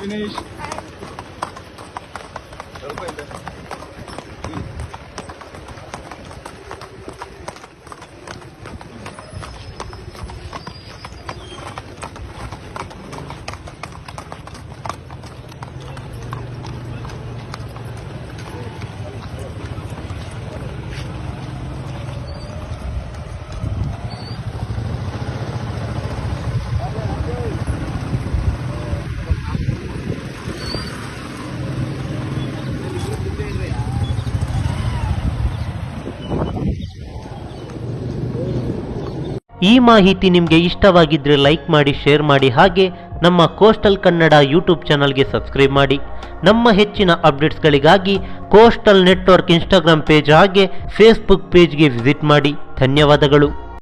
ವಿನೇಶ್ ಈ ಮಾಹಿತಿ ನಿಮಗೆ ಇಷ್ಟವಾಗಿದ್ದರೆ ಲೈಕ್ ಮಾಡಿ, ಶೇರ್ ಮಾಡಿ, ಹಾಗೆ ನಮ್ಮ ಕೋಸ್ಟಲ್ ಕನ್ನಡ ಯೂಟ್ಯೂಬ್ ಚಾನಲ್ಗೆ ಸಬ್ಸ್ಕ್ರೈಬ್ ಮಾಡಿ. ನಮ್ಮ ಹೆಚ್ಚಿನ ಅಪ್ಡೇಟ್ಸ್ಗಳಿಗಾಗಿ ಕೋಸ್ಟಲ್ ನೆಟ್ವರ್ಕ್ ಇನ್ಸ್ಟಾಗ್ರಾಮ್ ಪೇಜ್ ಹಾಗೆ ಫೇಸ್ಬುಕ್ ಪೇಜ್ಗೆ ವಿಸಿಟ್ ಮಾಡಿ. ಧನ್ಯವಾದಗಳು.